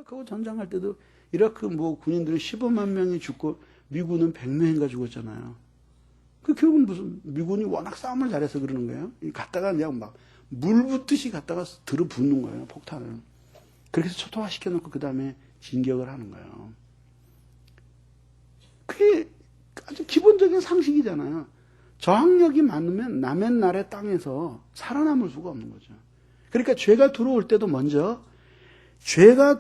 이라크하고 전쟁할 때도 이라크 뭐 군인들은 15만 명이 죽고 미군은 100명인가 죽었잖아요. 그 결국은 무슨 미군이 워낙 싸움을 잘해서 그러는 거예요. 갔다가 그냥 막 물 붓듯이 갔다가 들어붙는 거예요, 폭탄을. 그렇게 해서 초토화시켜놓고 그 다음에 진격을 하는 거예요. 그게 아주 기본적인 상식이잖아요. 저항력이 많으면 남의 나라의 땅에서 살아남을 수가 없는 거죠. 그러니까 죄가 들어올 때도 먼저 죄가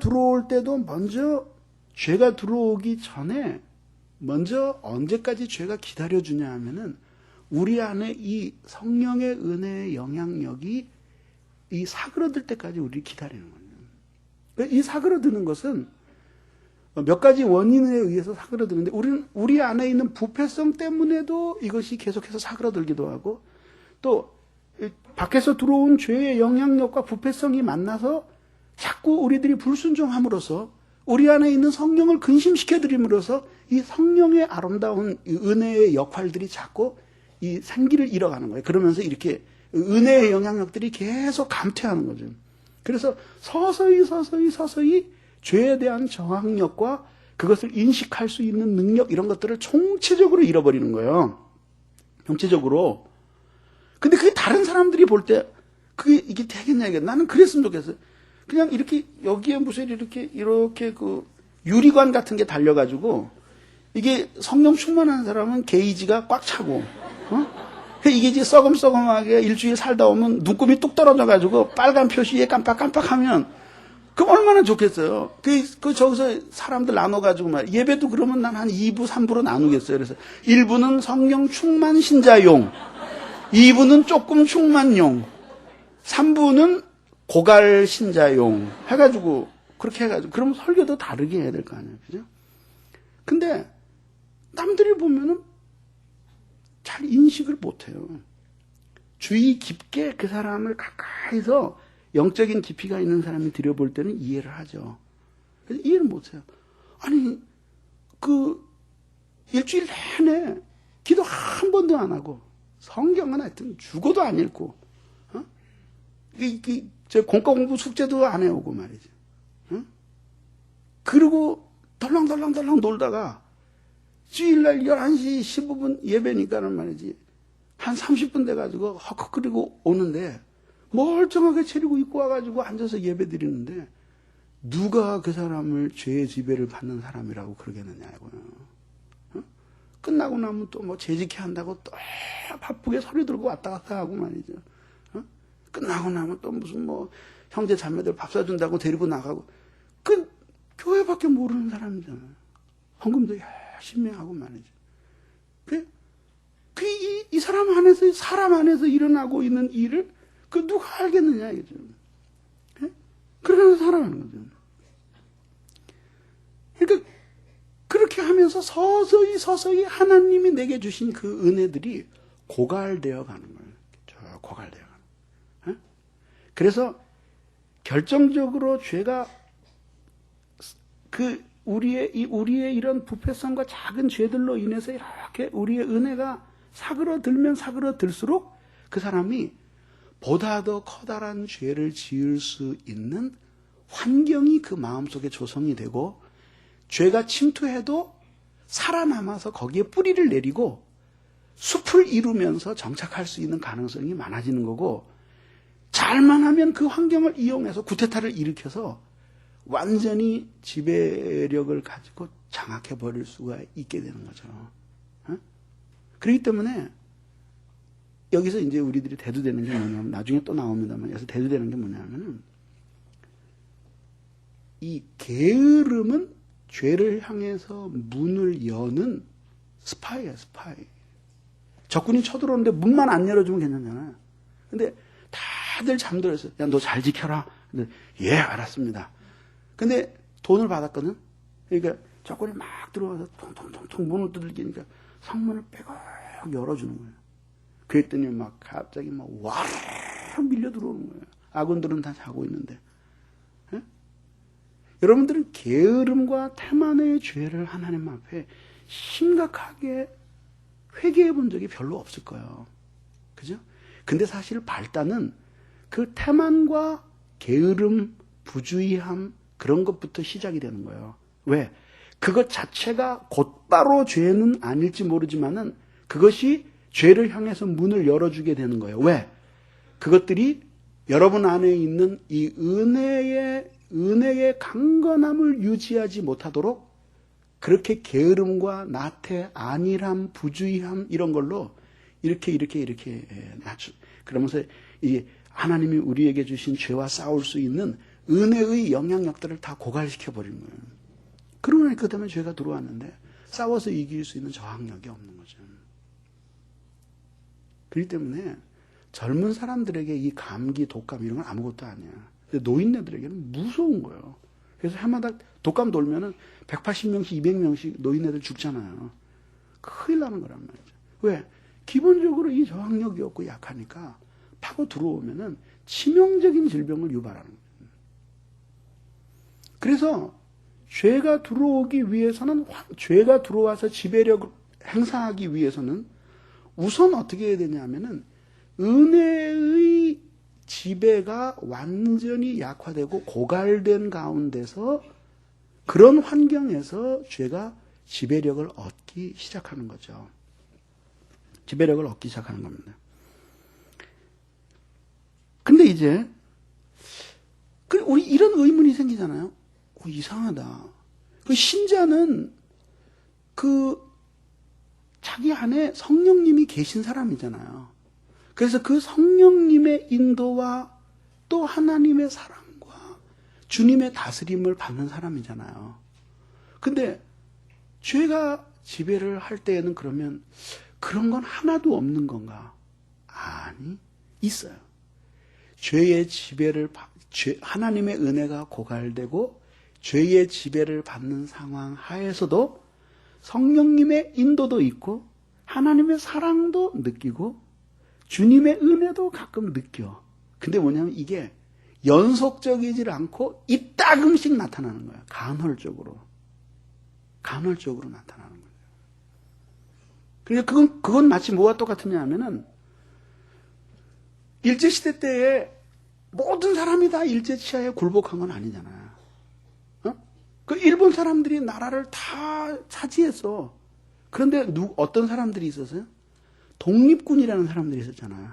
들어오기 전에 먼저 언제까지 죄가 기다려주냐 하면은 우리 안에 이 성령의 은혜의 영향력이 이 사그러들 때까지 우리를 기다리는 거예요. 이 사그러드는 것은 몇 가지 원인에 의해서 사그러드는데 우리 안에 있는 부패성 때문에도 이것이 계속해서 사그러들기도 하고 또 밖에서 들어온 죄의 영향력과 부패성이 만나서 자꾸 우리들이 불순종함으로써 우리 안에 있는 성령을 근심시켜드림으로써 이 성령의 아름다운 은혜의 역할들이 자꾸 이 생기를 잃어가는 거예요. 그러면서 이렇게 은혜의 영향력들이 계속 감퇴하는 거죠. 그래서 서서히 죄에 대한 저항력과 그것을 인식할 수 있는 능력 이런 것들을 총체적으로 잃어버리는 거예요. 총체적으로. 근데 그게 다른 사람들이 볼 때 이게 되겠냐 이게 나는 그랬으면 좋겠어요. 그냥 이렇게 여기에 무슨 이렇게 그 유리관 같은 게 달려가지고 이게 성령 충만한 사람은 게이지가 꽉 차고 이게 이제 썩음썩음하게 일주일 살다 오면 눈곱이 뚝 떨어져가지고 빨간 표시에 깜빡깜빡하면 그럼 얼마나 좋겠어요. 저기서 사람들 나눠가지고 예배도 그러면 난 한 2부, 3부로 나누겠어요. 그래서 1부는 성령 충만 신자용, 2부는 조금 충만용, 3부는 고갈 신자용 해가지고 그렇게 해가지고 그럼 설교도 다르게 해야 될 거 아니에요. 그죠? 근데 남들이 보면은 잘 인식을 못해요. 주의 깊게 그 사람을 가까이서 영적인 깊이가 있는 사람이 들여볼 때는 이해를 하죠. 그래서 이해를 못해요. 아니 일주일 내내 기도 한 번도 안 하고 성경은 하여튼 죽어도 안 읽고 저 공과 공부 숙제도 안 해오고 말이죠. 그리고 덜렁덜렁 놀다가 주일날 11시 15분 예배니까는 말이지 한 30분 돼가지고 헉헉거리고 오는데 멀쩡하게 차리고 입고 와가지고 앉아서 예배 드리는데 누가 그 사람을 죄의 지배를 받는 사람이라고 그러겠느냐고요. 끝나고 나면 또 뭐 재직해 한다고 또 바쁘게 소리 들고 왔다 갔다 하고 말이죠. 끝나고 나면 또 무슨 뭐 형제 자매들 밥 사준다고 데리고 나가고 교회밖에 모르는 사람이잖아요. 헌금도 열심히 하고 말이죠. 이 사람 안에서 일어나고 있는 일을 누가 알겠느냐 이거죠. 그러면서 살아가는 거죠. 그러니까 그렇게 하면서 서서히 하나님이 내게 주신 그 은혜들이 고갈되어 가는 거예요. 고갈되어 가는 거예요. 그래서 결정적으로 죄가 우리의 이런 부패성과 작은 죄들로 인해서 이렇게 우리의 은혜가 사그러들면 사그러들수록 그 사람이 보다 더 커다란 죄를 지을 수 있는 환경이 그 마음속에 조성이 되고 죄가 침투해도 살아남아서 거기에 뿌리를 내리고 숲을 이루면서 정착할 수 있는 가능성이 많아지는 거고 잘만 하면 그 환경을 이용해서 구테타를 일으켜서 완전히 지배력을 가지고 장악해버릴 수가 있게 되는 거죠. 그렇기 때문에 여기서 이제 우리들이 대두되는 게 뭐냐면 나중에 또 나옵니다만 여기서 대두되는 게 뭐냐면은 이 게으름은 죄를 향해서 문을 여는 스파이야, 스파이. 적군이 쳐들어오는데 문만 안 열어주면 괜찮잖아요. 근데 다들 잠들었어요. 야, 너 잘 지켜라. 근데 예, 알았습니다. 근데 돈을 받았거든. 그러니까 적군이 막 들어와서 통통통통 문을 두들기니까 성문을 빼곡 열어주는 거예요. 그랬더니 막 갑자기 막 와르르 밀려 들어오는 거예요. 아군들은 다 자고 있는데. 예? 여러분들은 게으름과 태만의 죄를 하나님 앞에 심각하게 회개해 본 적이 별로 없을 거예요. 그죠? 근데 사실 발단은 그 태만과 게으름, 부주의함, 그런 것부터 시작이 되는 거예요. 왜? 그것 자체가 곧바로 죄는 아닐지 모르지만은 그것이 죄를 향해서 문을 열어주게 되는 거예요. 왜? 그것들이 여러분 안에 있는 이 은혜의 강건함을 유지하지 못하도록 그렇게 게으름과 나태, 안일함, 부주의함 이런 걸로 이렇게 낮추. 그러면서 이 하나님이 우리에게 주신 죄와 싸울 수 있는 은혜의 영향력들을 다 고갈시켜 버리는 거예요. 그러니까 그 다음에 죄가 들어왔는데 싸워서 이길 수 있는 저항력이 없는 거죠. 그렇기 때문에 젊은 사람들에게 이 감기, 독감 이런 건 아무것도 아니야. 근데 노인네들에게는 무서운 거예요. 그래서 해마다 독감 돌면은 180명씩, 200명씩 노인네들 죽잖아요. 큰일 나는 거란 말이죠. 왜? 기본적으로 이 저항력이 없고 약하니까 파고 들어오면은 치명적인 질병을 유발하는 거예요. 그래서 죄가 들어오기 위해서는, 죄가 들어와서 지배력을 행사하기 위해서는 우선 어떻게 해야 되냐면은 은혜의 지배가 완전히 약화되고 고갈된 가운데서 그런 환경에서 죄가 지배력을 얻기 시작하는 거죠. 지배력을 얻기 시작하는 겁니다. 근데 이제 우리 이런 의문이 생기잖아요. 이상하다. 그 신자는 자기 안에 성령님이 계신 사람이잖아요. 그래서 그 성령님의 인도와 또 하나님의 사랑과 주님의 다스림을 받는 사람이잖아요. 근데 죄가 지배를 할 때에는 그러면 그런 건 하나도 없는 건가? 아니, 있어요. 죄의 지배를, 하나님의 은혜가 고갈되고 죄의 지배를 받는 상황 하에서도 성령님의 인도도 있고 하나님의 사랑도 느끼고 주님의 은혜도 가끔 느껴. 근데 뭐냐면 이게 연속적이질 않고 이따금씩 나타나는 거야. 간헐적으로 나타나는 거예요. 그러니까 그건 마치 뭐와 똑같으냐 하면은 일제시대 때에 모든 사람이 다 일제치하에 굴복한 건 아니잖아요. 그 일본 사람들이 나라를 다 차지했어. 그런데 어떤 사람들이 있었어요? 독립군이라는 사람들이 있었잖아요.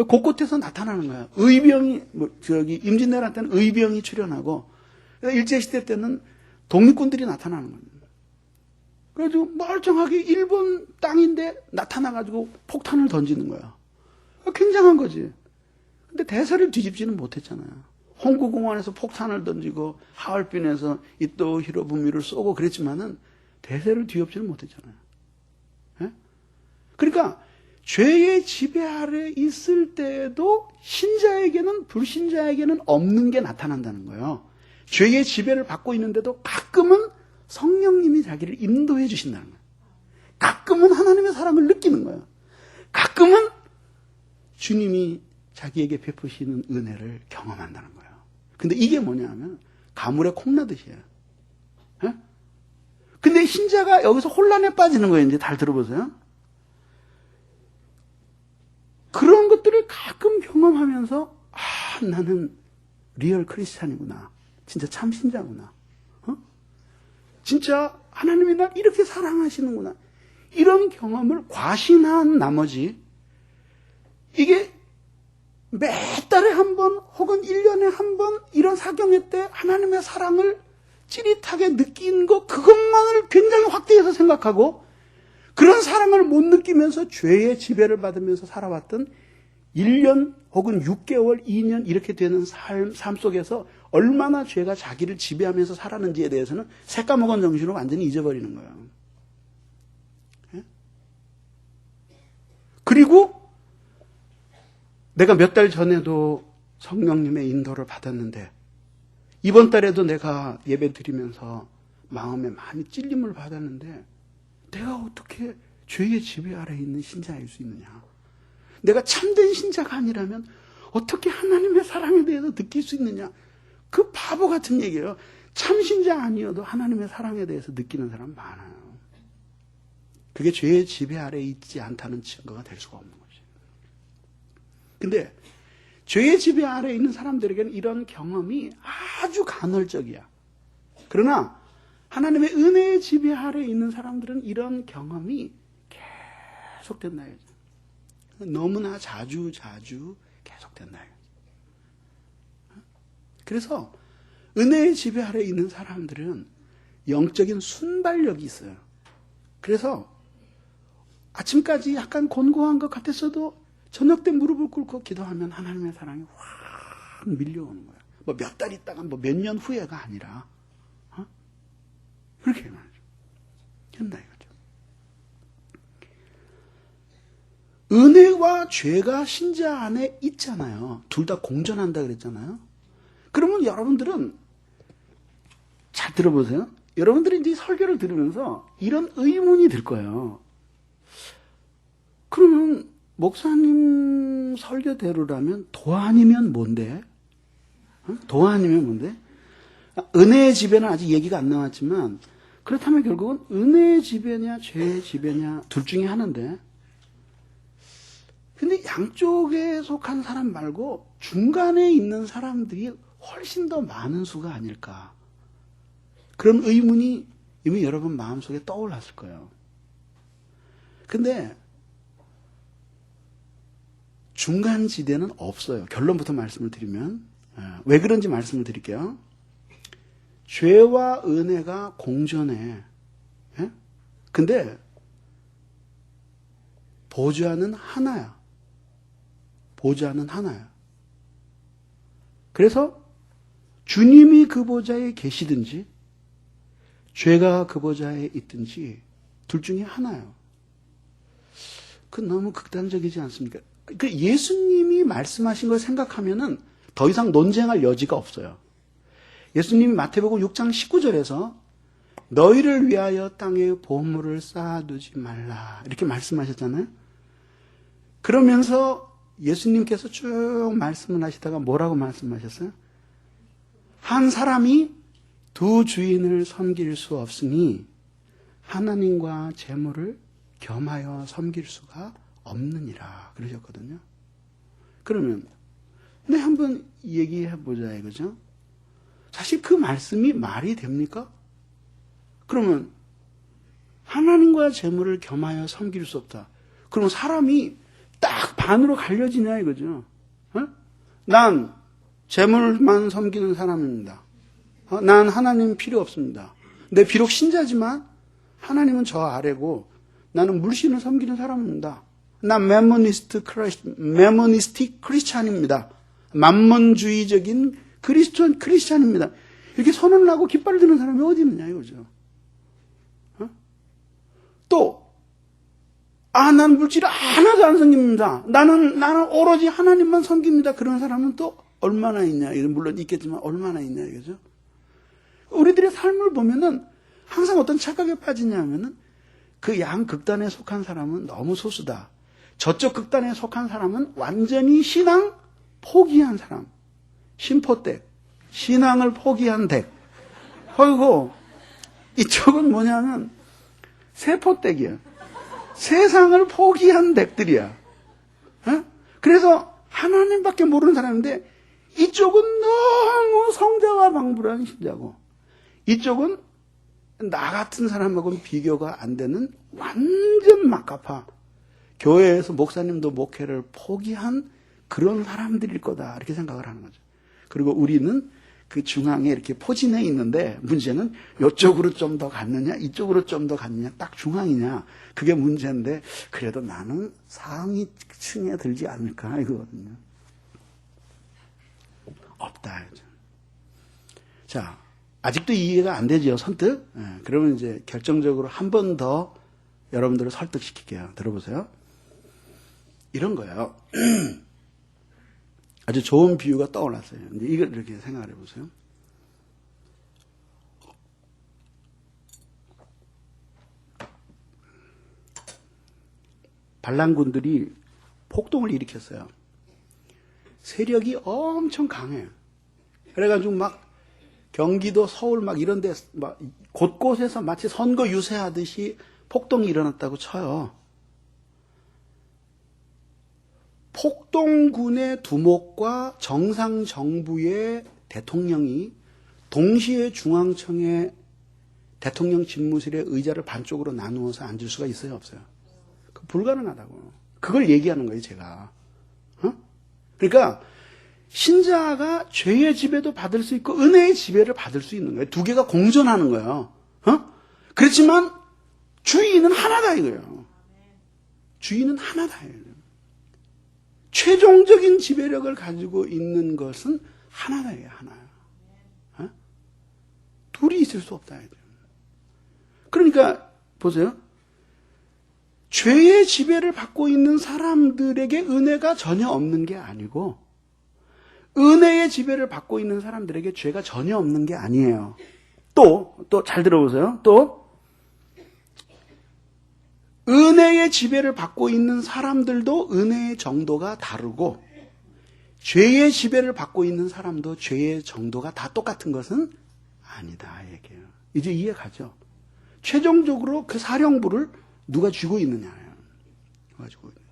곳곳에서 나타나는 거야. 의병이, 임진왜란 때는 의병이 출현하고, 일제시대 때는 독립군들이 나타나는 거예요. 그래가지고 멀쩡하게 일본 땅인데 나타나가지고 폭탄을 던지는 거야. 굉장한 거지. 근데 대사를 뒤집지는 못했잖아요. 홍구공원에서 폭탄을 던지고 하얼빈에서 이토 히로부미를 쏘고 그랬지만은 대세를 뒤엎지는 못했잖아요. 예? 그러니까 죄의 지배 아래 있을 때에도 신자에게는 불신자에게는 없는 게 나타난다는 거예요. 죄의 지배를 받고 있는데도 가끔은 성령님이 자기를 인도해 주신다는 거예요. 가끔은 하나님의 사랑을 느끼는 거예요. 가끔은 주님이 자기에게 베푸시는 은혜를 경험한다는 거예요. 근데 이게 뭐냐면 가물에 콩나듯이에요. 예? 근데 신자가 여기서 혼란에 빠지는 거예요. 이제 잘 들어보세요. 그런 것들을 가끔 경험하면서 나는 리얼 크리스찬이구나. 진짜 참 신자구나. 진짜 하나님이 날 이렇게 사랑하시는구나. 이런 경험을 과신한 나머지 이게 몇 달에 한 번 혹은 1년에 한 번 이런 사경회 때 하나님의 사랑을 찌릿하게 느낀 거 그것만을 굉장히 확대해서 생각하고 그런 사랑을 못 느끼면서 죄의 지배를 받으면서 살아왔던 1년 혹은 6개월, 2년 이렇게 되는 삶 속에서 얼마나 죄가 자기를 지배하면서 살았는지에 대해서는 새까먹은 정신으로 완전히 잊어버리는 거예요. 예? 그리고 내가 몇 달 전에도 성령님의 인도를 받았는데 이번 달에도 내가 예배 드리면서 마음에 많이 찔림을 받았는데 내가 어떻게 죄의 지배 아래 있는 신자일 수 있느냐? 내가 참된 신자가 아니라면 어떻게 하나님의 사랑에 대해서 느낄 수 있느냐? 그 바보 같은 얘기예요. 참 신자 아니어도 하나님의 사랑에 대해서 느끼는 사람 많아요. 그게 죄의 지배 아래 있지 않다는 증거가 될 수가 없는 거죠. 근데 죄의 지배 아래에 있는 사람들에게는 이런 경험이 아주 간헐적이야. 그러나 하나님의 은혜의 지배 아래에 있는 사람들은 이런 경험이 계속된다. 너무나 자주 계속된다. 그래서 은혜의 지배 아래에 있는 사람들은 영적인 순발력이 있어요. 그래서 아침까지 약간 곤고한 것 같았어도 저녁 때 무릎을 꿇고 기도하면 하나님의 사랑이 확 밀려오는 거야. 뭐 몇 달 있다가 뭐 몇 년 후에가 아니라 그렇게 말이죠. 된다 이거죠. 은혜와 죄가 신자 안에 있잖아요. 둘 다 공존한다 그랬잖아요. 그러면 여러분들은 잘 들어보세요. 여러분들이 이제 설교를 들으면서 이런 의문이 들 거예요. 그러면 목사님 설교대로라면 도안이면 뭔데? 도안이면 뭔데? 은혜의 지배는 아직 얘기가 안 나왔지만 그렇다면 결국은 은혜의 지배냐 죄의 지배냐 둘 중에 하나인데, 근데 양쪽에 속한 사람 말고 중간에 있는 사람들이 훨씬 더 많은 수가 아닐까, 그런 의문이 이미 여러분 마음속에 떠올랐을 거예요. 근데 중간지대는 없어요. 결론부터 말씀을 드리면. 왜 그런지 말씀을 드릴게요. 죄와 은혜가 공존해. 근데 보좌는 하나야. 보좌는 하나야. 그래서 주님이 그 보좌에 계시든지 죄가 그 보좌에 있든지 둘 중에 하나예요. 그 너무 극단적이지 않습니까? 그 예수님이 말씀하신 걸 생각하면은 더 이상 논쟁할 여지가 없어요. 예수님이 마태복음 6장 19절에서 너희를 위하여 땅에 보물을 쌓아두지 말라 이렇게 말씀하셨잖아요. 그러면서 예수님께서 쭉 말씀을 하시다가 뭐라고 말씀하셨어요? 한 사람이 두 주인을 섬길 수 없으니 하나님과 재물을 겸하여 섬길 수가 없느니라 그러셨거든요. 그러면 네, 한번 얘기해 보자 이거죠. 사실 그 말씀이 말이 됩니까? 그러면 하나님과 재물을 겸하여 섬길 수 없다. 그러면 사람이 딱 반으로 갈려지냐 이거죠. 난 재물만 섬기는 사람입니다. 난 하나님 필요 없습니다. 내 비록 신자지만 하나님은 저 아래고 나는 물신을 섬기는 사람입니다. 난 메모니스틱 크리스찬입니다. 만몬주의적인 크리스찬입니다. 이렇게 선언을 하고 깃발을 드는 사람이 어디 있느냐 이거죠. 또 난 물질을 하나도 안 섬깁니다. 나는 오로지 하나님만 섬깁니다. 그런 사람은 또 얼마나 있냐. 물론 있겠지만 얼마나 있냐 이거죠. 우리들의 삶을 보면은 항상 어떤 착각에 빠지냐면은 그 양극단에 속한 사람은 너무 소수다. 저쪽 극단에 속한 사람은 완전히 신앙 포기한 사람. 심포댁. 신앙을 포기한 댁. 그리고 이쪽은 뭐냐면 세포댁이야. 세상을 포기한 댁들이야. 그래서 하나님밖에 모르는 사람인데 이쪽은 너무 성자와 방불한 신자고 이쪽은 나 같은 사람하고는 비교가 안 되는 완전 막가파 교회에서 목사님도 목회를 포기한 그런 사람들일 거다 이렇게 생각을 하는 거죠. 그리고 우리는 그 중앙에 이렇게 포진해 있는데 문제는 이쪽으로 좀 더 갔느냐 이쪽으로 좀 더 갔느냐 딱 중앙이냐 그게 문제인데 그래도 나는 상위층에 들지 않을까 이거거든요. 없다. 자, 아직도 이해가 안 되죠, 선뜻? 그러면 이제 결정적으로 한 번 더 여러분들을 설득시킬게요. 들어보세요. 이런 거예요. 아주 좋은 비유가 떠올랐어요. 근데 이걸 이렇게 생각을 해보세요. 반란군들이 폭동을 일으켰어요. 세력이 엄청 강해요. 그래가지고 막 경기도, 서울 막 이런 데 막 곳곳에서 마치 선거 유세하듯이 폭동이 일어났다고 쳐요. 폭동군의 두목과 정상정부의 대통령이 동시에 중앙청의 대통령 집무실의 의자를 반쪽으로 나누어서 앉을 수가 있어요, 없어요? 불가능하다고. 그걸 얘기하는 거예요, 제가. 그러니까 신자가 죄의 지배도 받을 수 있고 은혜의 지배를 받을 수 있는 거예요. 두 개가 공존하는 거예요. 그렇지만 주인은 하나다 이거예요. 주인은 하나다 이거예요. 최종적인 지배력을 가지고 있는 것은 하나다 이거예요. 하나야. 둘이 있을 수 없다 이거예요. 그러니까 보세요. 죄의 지배를 받고 있는 사람들에게 은혜가 전혀 없는 게 아니고 은혜의 지배를 받고 있는 사람들에게 죄가 전혀 없는 게 아니에요. 또 잘 들어보세요. 또 은혜의 지배를 받고 있는 사람들도 은혜의 정도가 다르고 죄의 지배를 받고 있는 사람도 죄의 정도가 다 똑같은 것은 아니다 얘기해요. 이제 이해가죠? 최종적으로 그 사령부를 누가 쥐고 있느냐예요. 누가 쥐고 있느냐.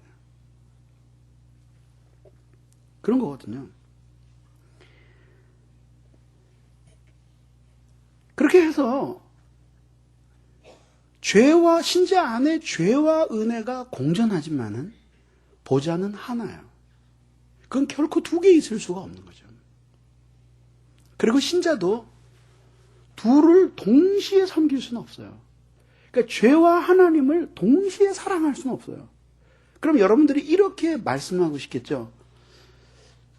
그런 거거든요. 그렇게 해서 죄와 신자 안에 죄와 은혜가 공존하지만은 보좌는 하나예요. 그건 결코 두 개 있을 수가 없는 거죠. 그리고 신자도 둘을 동시에 섬길 수는 없어요. 그러니까 죄와 하나님을 동시에 사랑할 수는 없어요. 그럼 여러분들이 이렇게 말씀하고 싶겠죠.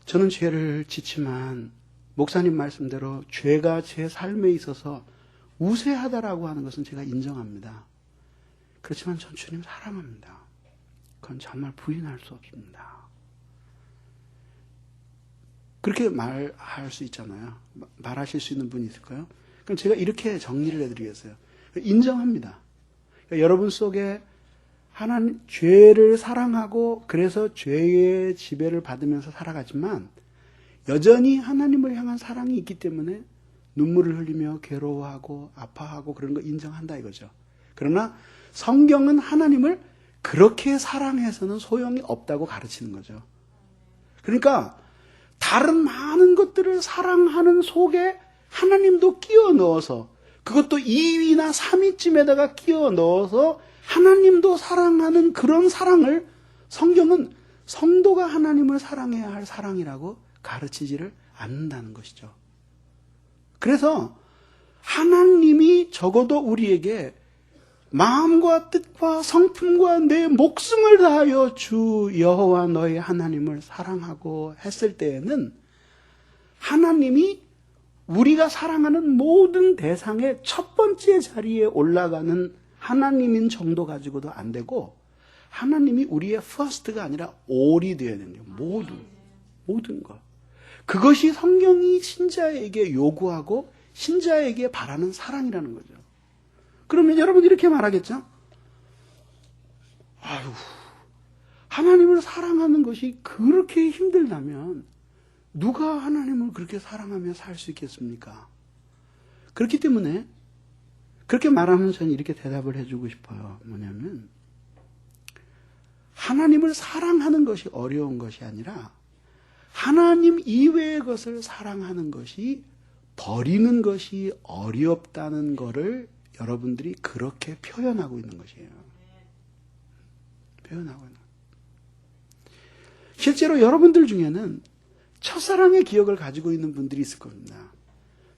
저는 죄를 짓지만 목사님 말씀대로 죄가 제 삶에 있어서 우세하다라고 하는 것은 제가 인정합니다. 그렇지만 전 주님 사랑합니다. 그건 정말 부인할 수 없습니다. 그렇게 말할 수 있잖아요. 말하실 수 있는 분이 있을까요? 그럼 제가 이렇게 정리를 해드리겠어요. 인정합니다. 그러니까 여러분 속에 하나님 죄를 사랑하고 그래서 죄의 지배를 받으면서 살아가지만 여전히 하나님을 향한 사랑이 있기 때문에 눈물을 흘리며 괴로워하고 아파하고 그런 거 인정한다 이거죠. 그러나 성경은 하나님을 그렇게 사랑해서는 소용이 없다고 가르치는 거죠. 그러니까 다른 많은 것들을 사랑하는 속에 하나님도 끼워 넣어서 그것도 2위나 3위쯤에다가 끼워 넣어서 하나님도 사랑하는 그런 사랑을 성경은 성도가 하나님을 사랑해야 할 사랑이라고 가르치지를 않는다는 것이죠. 그래서 하나님이 적어도 우리에게 마음과 뜻과 성품과 내 목숨을 다하여 주 여호와 너의 하나님을 사랑하고 했을 때에는 하나님이 우리가 사랑하는 모든 대상의 첫 번째 자리에 올라가는 하나님인 정도 가지고도 안 되고 하나님이 우리의 first가 아니라 all이 되어야 되는 거예요. 모든 것. 그것이 성경이 신자에게 요구하고 신자에게 바라는 사랑이라는 거죠. 그러면 여러분 이렇게 말하겠죠? 아유, 하나님을 사랑하는 것이 그렇게 힘들다면 누가 하나님을 그렇게 사랑하며 살 수 있겠습니까? 그렇기 때문에 그렇게 말하면 저는 이렇게 대답을 해주고 싶어요. 뭐냐면 하나님을 사랑하는 것이 어려운 것이 아니라 하나님 이외의 것을 사랑하는 것이 버리는 것이 어렵다는 것을 여러분들이 그렇게 표현하고 있는 것이에요. 표현하고 있는 것. 실제로 여러분들 중에는 첫사랑의 기억을 가지고 있는 분들이 있을 겁니다.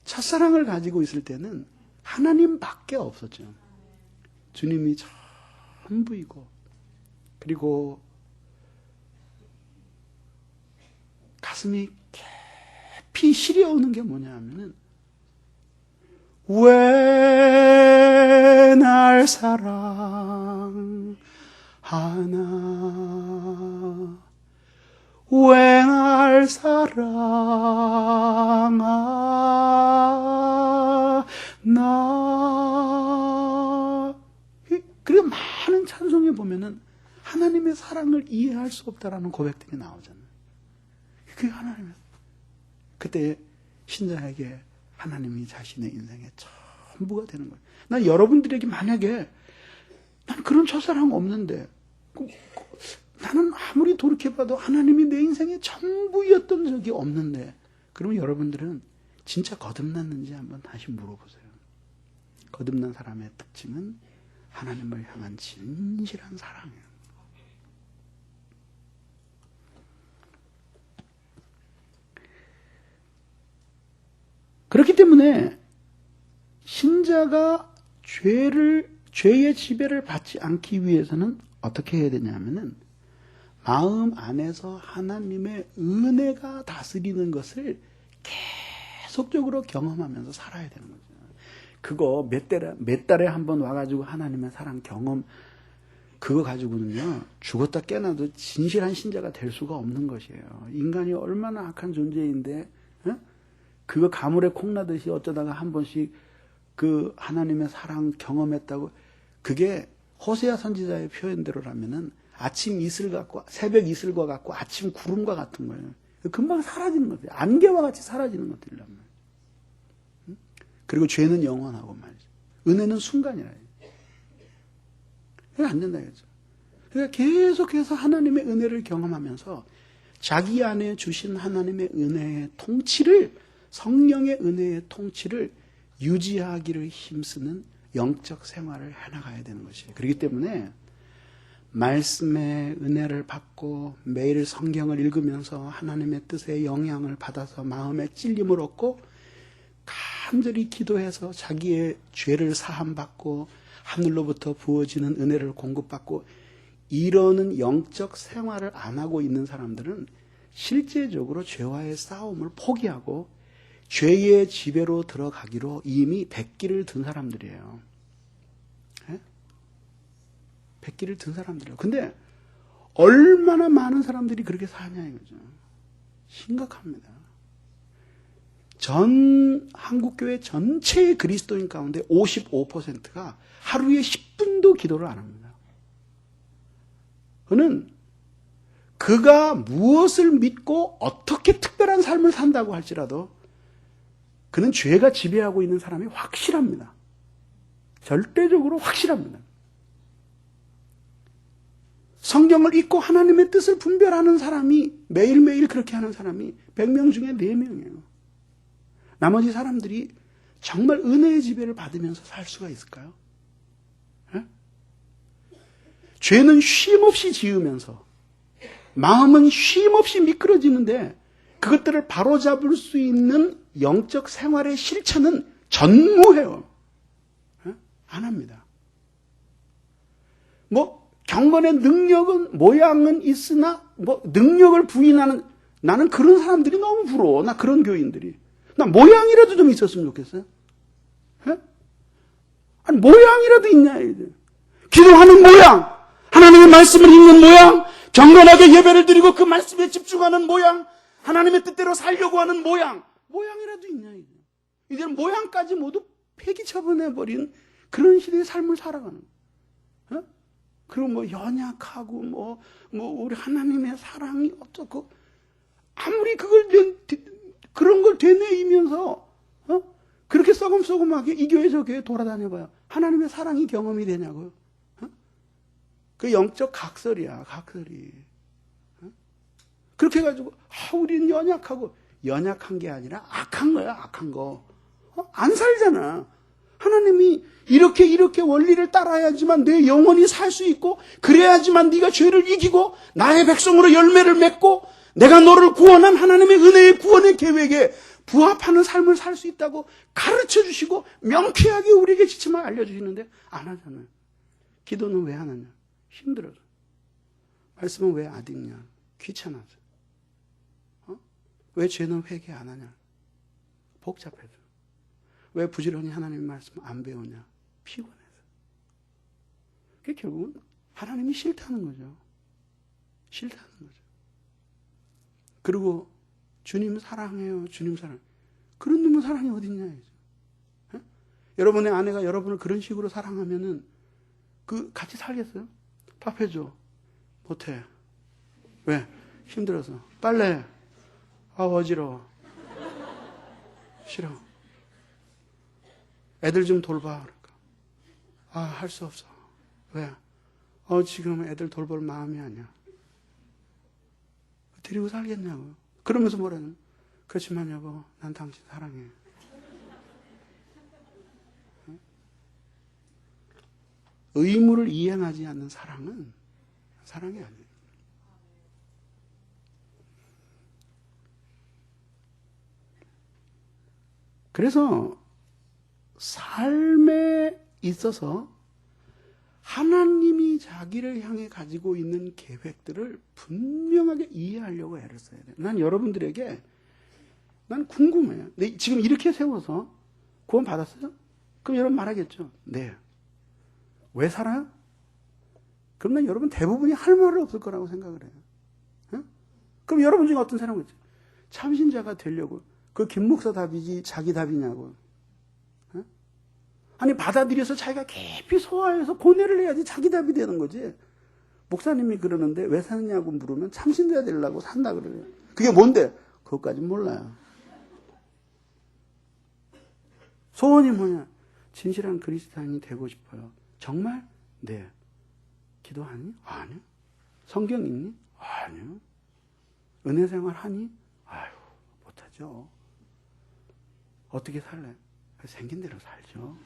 첫사랑을 가지고 있을 때는 하나님밖에 없었죠. 주님이 전부이고 그리고 가슴이 깊이 시려오는 게 뭐냐 하면은 왜 날 사랑하나 왜 날 사랑하나 그리고 많은 찬송에 보면은 하나님의 사랑을 이해할 수 없다라는 고백들이 나오잖아요. 그게 하나님의 그때 신자에게 하나님이 자신의 인생의 전부가 되는 거예요. 난 여러분들에게 만약에 난 그런 첫사랑 없는데 나는 아무리 돌이켜봐도 하나님이 내 인생의 전부였던 적이 없는데, 그러면 여러분들은 진짜 거듭났는지 한번 다시 물어보세요. 거듭난 사람의 특징은 하나님을 향한 진실한 사랑이에요. 그렇기 때문에 신자가 죄의 지배를 받지 않기 위해서는 어떻게 해야 되냐면은 마음 안에서 하나님의 은혜가 다스리는 것을 계속적으로 경험하면서 살아야 되는 거죠. 그거 몇 달에 한 번 와가지고 하나님의 사랑 경험, 그거 가지고는요, 죽었다 깨나도 진실한 신자가 될 수가 없는 것이에요. 인간이 얼마나 악한 존재인데, 그거 가물에 콩나듯이 어쩌다가 한 번씩 그 하나님의 사랑 경험했다고, 그게 호세아 선지자의 표현대로라면은 아침 이슬 같고 새벽 이슬과 같고 아침 구름과 같은 거예요. 금방 사라지는 것들, 안개와 같이 사라지는 것들이란 말이에요. 그리고 죄는 영원하고 말이죠. 은혜는 순간이라. 그게 안 된다 이거죠. 그러니까 계속해서 하나님의 은혜를 경험하면서 자기 안에 주신 하나님의 은혜의 통치를, 성령의 은혜의 통치를 유지하기를 힘쓰는 영적 생활을 해나가야 되는 것이에요. 그렇기 때문에 말씀의 은혜를 받고 매일 성경을 읽으면서 하나님의 뜻의 영향을 받아서 마음의 찔림을 얻고 간절히 기도해서 자기의 죄를 사함받고 하늘로부터 부어지는 은혜를 공급받고 이러는 영적 생활을 안 하고 있는 사람들은 실제적으로 죄와의 싸움을 포기하고 죄의 지배로 들어가기로 이미 백기를 든 사람들이에요. 네? 백기를 든 사람들이에요. 근데 얼마나 많은 사람들이 그렇게 사냐 이거죠. 심각합니다. 전 한국교회 전체의 그리스도인 가운데 55%가 하루에 10분도 기도를 안 합니다. 그는 그가 무엇을 믿고 어떻게 특별한 삶을 산다고 할지라도 그는 죄가 지배하고 있는 사람이 확실합니다. 절대적으로 확실합니다. 성경을 읽고 하나님의 뜻을 분별하는 사람이, 매일매일 그렇게 하는 사람이 100명 중에 4명이에요. 나머지 사람들이 정말 은혜의 지배를 받으면서 살 수가 있을까요? 네? 죄는 쉼없이 지으면서 마음은 쉼없이 미끄러지는데 그것들을 바로잡을 수 있는 영적 생활의 실천은 전무해요. 안 합니다. 경건의 능력은, 모양은 있으나, 능력을 부인하는, 나는 그런 사람들이 너무 부러워. 나 그런 교인들이. 나 모양이라도 좀 있었으면 좋겠어요. 아니, 모양이라도 있냐, 이들. 기도하는 모양, 하나님의 말씀을 읽는 모양, 경건하게 예배를 드리고 그 말씀에 집중하는 모양, 하나님의 뜻대로 살려고 하는 모양이라도 있냐, 이들. 이들 모양까지 모두 폐기 처분해버린 그런 시대의 삶을 살아가는 거예요. 그리고 연약하고 우리 하나님의 사랑이 어쩌고 아무리 그런 걸 되뇌이면서 그렇게 썩음썩음하게 이 교회 저 교회 돌아다녀봐요. 하나님의 사랑이 경험이 되냐고요. 그 영적 각설이야, 각설이. 그렇게 해가지고 우리는 연약하고, 연약한 게 아니라 악한 거야, 악한 거. 안 살잖아. 하나님이 이렇게 원리를 따라야지만 내 영혼이 살 수 있고, 그래야지만 네가 죄를 이기고 나의 백성으로 열매를 맺고 내가 너를 구원한 하나님의 은혜의 구원의 계획에 부합하는 삶을 살 수 있다고 가르쳐 주시고 명쾌하게 우리에게 지침을 알려주시는데 안 하잖아요. 기도는 왜 하느냐? 힘들어서. 말씀은 왜 안 읽냐? 귀찮아서. 왜 죄는 회개 안 하냐? 복잡해서. 왜 부지런히 하나님의 말씀 안 배우냐? 피곤해서. 그게 결국은 하나님이 싫다는 거죠. 싫다는 거죠. 그리고 주님 사랑해요. 주님 사랑. 그런 놈은 사랑이 어딨냐? 에? 여러분의 아내가 여러분을 그런 식으로 사랑하면은 같이 살겠어요? 밥 해줘. 못해. 왜? 힘들어서. 빨래. 어지러워. 싫어. 애들 좀 돌봐. 그러니까. 할 수 없어. 왜? 지금 애들 돌볼 마음이 아니야. 데리고 살겠냐고. 그러면서 뭐라는? 그렇지만 여보, 난 당신 사랑해. 의무를 이행하지 않는 사랑은 사랑이 아니에요. 그래서 삶에 있어서 하나님이 자기를 향해 가지고 있는 계획들을 분명하게 이해하려고 애를 써야 돼요. 난 여러분들에게 난 궁금해요. 네, 지금 이렇게 세워서 구원 받았어요? 그럼 여러분 말하겠죠. 네. 왜 살아요? 그럼 난 여러분 대부분이 할 말이 없을 거라고 생각을 해요. 네? 그럼 여러분 중에 어떤 사람이겠죠? 참신자가 되려고. 그 김목사 답이지 자기 답이냐고. 네? 아니 받아들여서 자기가 깊이 소화해서 고뇌를 해야지 자기 답이 되는 거지. 목사님이 그러는데 왜 사느냐고 물으면 참신자 되려고 산다 그래요. 그게 뭔데? 그것까진 몰라요. 소원이 뭐냐? 진실한 그리스도인이 되고 싶어요. 정말? 네. 기도하니? 아니요. 성경 읽니? 아니요. 은혜 생활 하니? 아유, 못하죠. 어떻게 살래? 생긴 대로 살죠.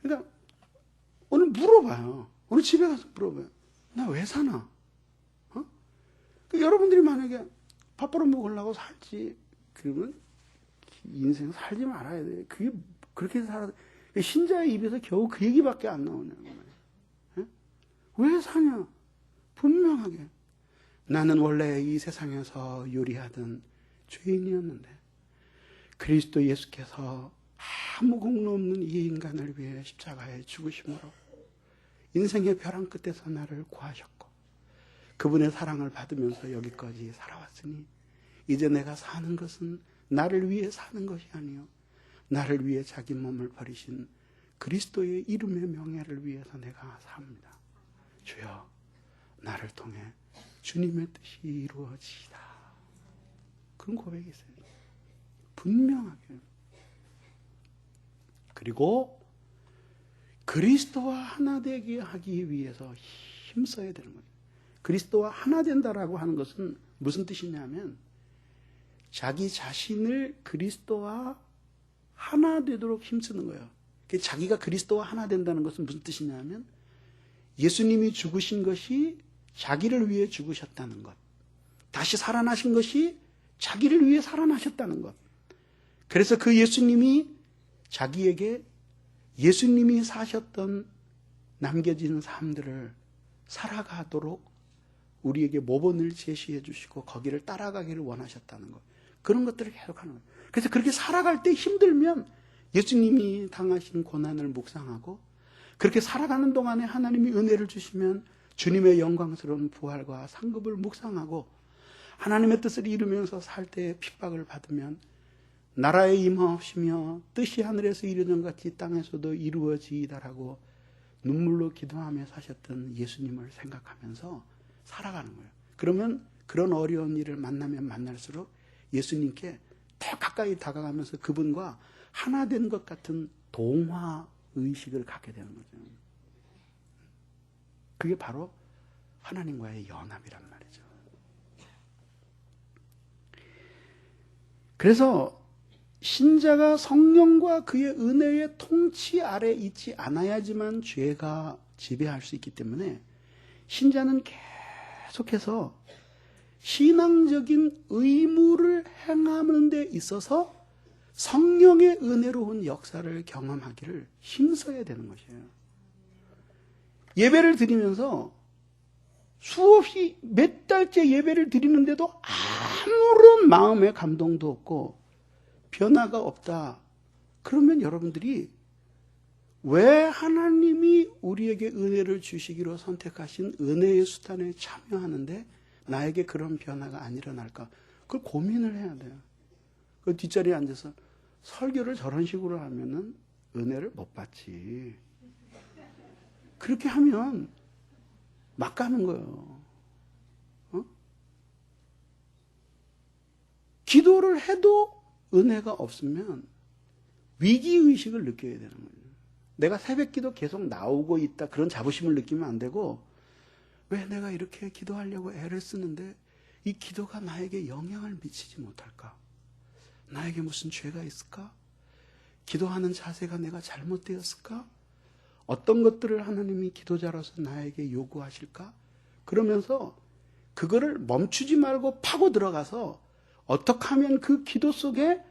그러니까 오늘 물어봐요. 오늘 집에 가서 물어봐요. 나 왜 사나? 여러분들이 만약에 밥 벌어 먹으려고 살지, 그러면 인생 살지 말아야 돼. 그게 그렇게 살아. 신자의 입에서 겨우 그 얘기밖에 안 나오냐고. 왜 사냐? 분명하게. 나는 원래 이 세상에서 요리하던 죄인이었는데 그리스도 예수께서 아무 공로 없는 이 인간을 위해 십자가에 죽으심으로 인생의 벼랑 끝에서 나를 구하셨고 그분의 사랑을 받으면서 여기까지 살아왔으니 이제 내가 사는 것은 나를 위해 사는 것이 아니요 나를 위해 자기 몸을 버리신 그리스도의 이름의 명예를 위해서 내가 삽니다. 주여 나를 통해 주님의 뜻이 이루어지이다. 그런 고백이 있어요. 분명하게. 그리고 그리스도와 하나 되게 하기 위해서 힘써야 되는 거예요. 그리스도와 하나 된다라고 하는 것은 무슨 뜻이냐면 자기 자신을 그리스도와 하나 되도록 힘쓰는 거예요. 자기가 그리스도와 하나 된다는 것은 무슨 뜻이냐면 예수님이 죽으신 것이 자기를 위해 죽으셨다는 것. 다시 살아나신 것이 자기를 위해 살아나셨다는 것. 그래서 그 예수님이 자기에게 예수님이 사셨던 남겨진 삶들을 살아가도록 우리에게 모범을 제시해 주시고 거기를 따라가기를 원하셨다는 것. 그런 것들을 계속하는 거예요. 그래서 그렇게 살아갈 때 힘들면 예수님이 당하신 고난을 묵상하고 그렇게 살아가는 동안에 하나님이 은혜를 주시면 주님의 영광스러운 부활과 상급을 묵상하고 하나님의 뜻을 이루면서 살 때 핍박을 받으면 나라의 임하옵시며 뜻이 하늘에서 이루는 같이 땅에서도 이루어지이다라고 눈물로 기도하며 사셨던 예수님을 생각하면서 살아가는 거예요. 그러면 그런 어려운 일을 만나면 만날수록 예수님께 더 가까이 다가가면서 그분과 하나 된 것 같은 동화 의식을 갖게 되는 거죠. 그게 바로 하나님과의 연합이란 말이죠. 그래서 신자가 성령과 그의 은혜의 통치 아래 있지 않아야지만 죄가 지배할 수 있기 때문에 신자는 계속해서 신앙적인 의무를 행하는 데 있어서 성령의 은혜로운 역사를 경험하기를 힘써야 되는 것이에요. 예배를 드리면서 수없이 몇 달째 예배를 드리는데도 아무런 마음의 감동도 없고 변화가 없다. 그러면 여러분들이 왜 하나님이 우리에게 은혜를 주시기로 선택하신 은혜의 수단에 참여하는데 나에게 그런 변화가 안 일어날까? 그걸 고민을 해야 돼요. 그 뒷자리에 앉아서 설교를 저런 식으로 하면은 은혜를 못 받지. 그렇게 하면 막 가는 거예요. 기도를 해도 은혜가 없으면 위기의식을 느껴야 되는 거예요. 내가 새벽기도 계속 나오고 있다 그런 자부심을 느끼면 안 되고, 왜 내가 이렇게 기도하려고 애를 쓰는데 이 기도가 나에게 영향을 미치지 못할까? 나에게 무슨 죄가 있을까? 기도하는 자세가 내가 잘못되었을까? 어떤 것들을 하나님이 기도자로서 나에게 요구하실까? 그러면서 그거를 멈추지 말고 파고 들어가서 어떻게 하면 그 기도 속에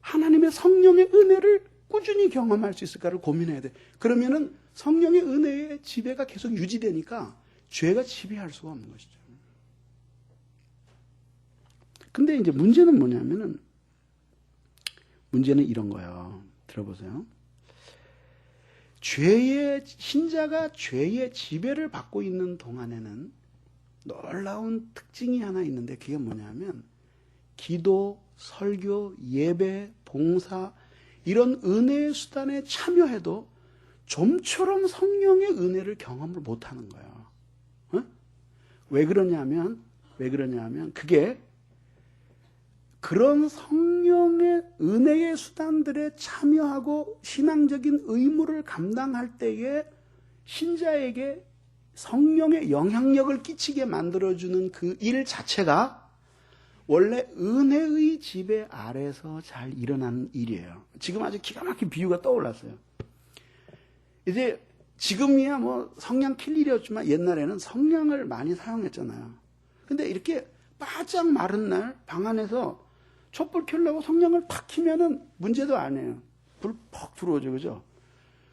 하나님의 성령의 은혜를 꾸준히 경험할 수 있을까를 고민해야 돼. 그러면은 성령의 은혜의 지배가 계속 유지되니까 죄가 지배할 수가 없는 것이죠. 근데 이제 문제는 뭐냐면은, 문제는 이런 거예요. 들어보세요. 신자가 죄의 지배를 받고 있는 동안에는 놀라운 특징이 하나 있는데, 그게 뭐냐면 기도, 설교, 예배, 봉사 이런 은혜의 수단에 참여해도 좀처럼 성령의 은혜를 경험을 못하는 거예요. 왜 그러냐면 그게 그런 성령의 은혜의 수단들에 참여하고 신앙적인 의무를 감당할 때에 신자에게 성령의 영향력을 끼치게 만들어주는 그 일 자체가 원래 은혜의 지배 아래서 잘 일어나는 일이에요. 지금 아주 기가 막힌 비유가 떠올랐어요. 이제 지금이야 뭐 성냥 킬 일이었지만 옛날에는 성냥을 많이 사용했잖아요. 근데 이렇게 바짝 마른 날 방 안에서 촛불 켜려고 성냥을 탁 키면은 문제도 아니에요. 불 퍽 들어오죠, 그죠?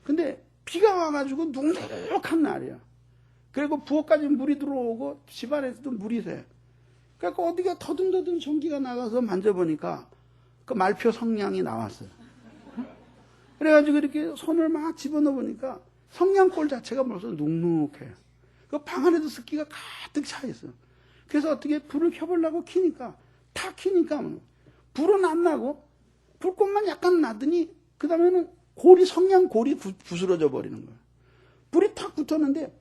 근데 비가 와가지고 눅눅한 날이야. 그리고 부엌까지 물이 들어오고 집안에서도 물이 새. 그러니까 어디가 더듬더듬 전기가 나가서 만져보니까 그 말표 성냥이 나왔어요. 그래가지고 이렇게 손을 막 집어넣어 보니까 성냥골 자체가 벌써 눅눅해. 그 방 안에도 습기가 가득 차 있어요. 그래서 어떻게 불을 켜보려고 켜니까 불은 안 나고 불꽃만 약간 나더니 그 다음에는 성냥골이 부스러져 버리는 거예요. 불이 탁 붙었는데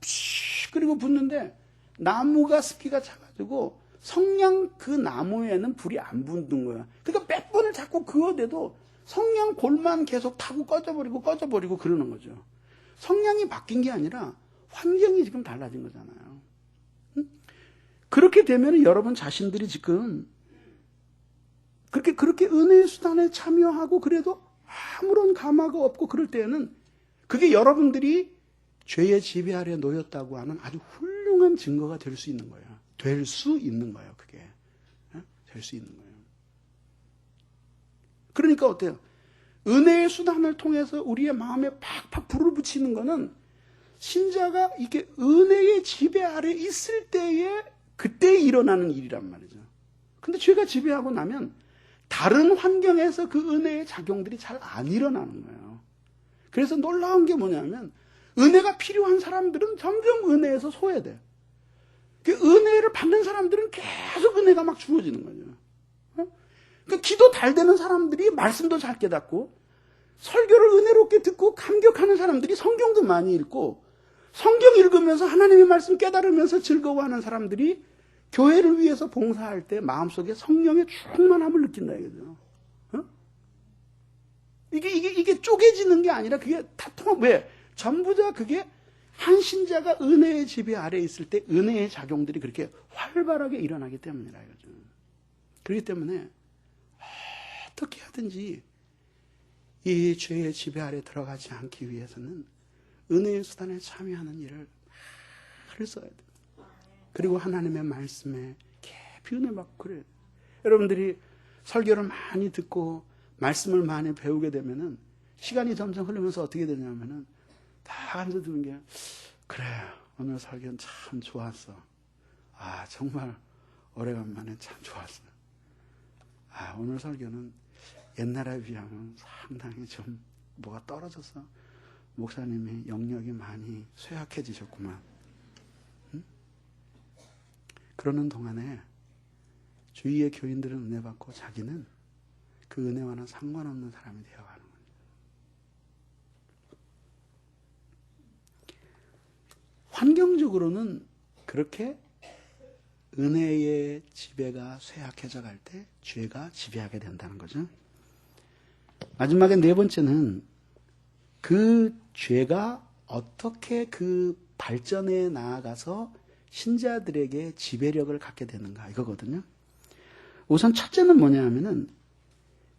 그리고 붙는데 나무가 습기가 차가지고 성냥 그 나무에는 불이 안 붙는 거야. 그러니까 몇 번을 자꾸 그어대도 성냥골만 계속 타고 꺼져버리고 그러는 거죠. 성향이 바뀐 게 아니라 환경이 지금 달라진 거잖아요. 그렇게 되면 여러분 자신들이 지금 그렇게 은혜의 수단에 참여하고 그래도 아무런 감화가 없고 그럴 때에는 그게 여러분들이 죄의 지배 아래 놓였다고 하는 아주 훌륭한 증거가 될 수 있는 거예요. 될 수 있는 거예요, 그게. 될 수 있는 거예요. 그러니까 어때요? 은혜의 수단을 통해서 우리의 마음에 팍팍 불을 붙이는 거는 신자가 이게 은혜의 지배 아래 있을 때에 그때 일어나는 일이란 말이죠. 근데 죄가 지배하고 나면 다른 환경에서 그 은혜의 작용들이 잘 안 일어나는 거예요. 그래서 놀라운 게 뭐냐면 은혜가 필요한 사람들은 점점 은혜에서 소외돼. 그 은혜를 받는 사람들은 계속 은혜가 막 주어지는 거죠. 그 기도 잘 되는 사람들이 말씀도 잘 깨닫고 설교를 은혜롭게 듣고 감격하는 사람들이 성경도 많이 읽고 성경 읽으면서 하나님의 말씀 깨달으면서 즐거워하는 사람들이 교회를 위해서 봉사할 때 마음속에 성령의 충만함을 느낀다 이거죠. 이게 쪼개지는 게 아니라 그게 다 왜? 전부 다 그게 한 신자가 은혜의 지배 아래 있을 때 은혜의 작용들이 그렇게 활발하게 일어나기 때문이라 이거죠. 그렇기 때문에 어떻게 하든지 이 죄의 지배 아래 들어가지 않기 위해서는 은혜의 수단에 참여하는 일을 말을 써야 돼요. 그리고 하나님의 말씀에 깊이 은혜 받고 그래요. 여러분들이 설교를 많이 듣고 말씀을 많이 배우게 되면은 시간이 점점 흐르면서 어떻게 되냐면은 다 앉아 드는 게 그래 오늘 설교는 참 좋았어. 아 정말 오래간만에 참 좋았어. 아 오늘 설교는 옛날에 비하면 상당히 좀 뭐가 떨어져서 목사님이 영역이 많이 쇠약해지셨구만. 응? 그러는 동안에 주위의 교인들은 은혜 받고 자기는 그 은혜와는 상관없는 사람이 되어가는 거예요. 환경적으로는 그렇게 은혜의 지배가 쇠약해져 갈 때 죄가 지배하게 된다는 거죠. 마지막에 네 번째는 그 죄가 어떻게 그 발전에 나아가서 신자들에게 지배력을 갖게 되는가 이거거든요. 우선 첫째는 뭐냐 하면은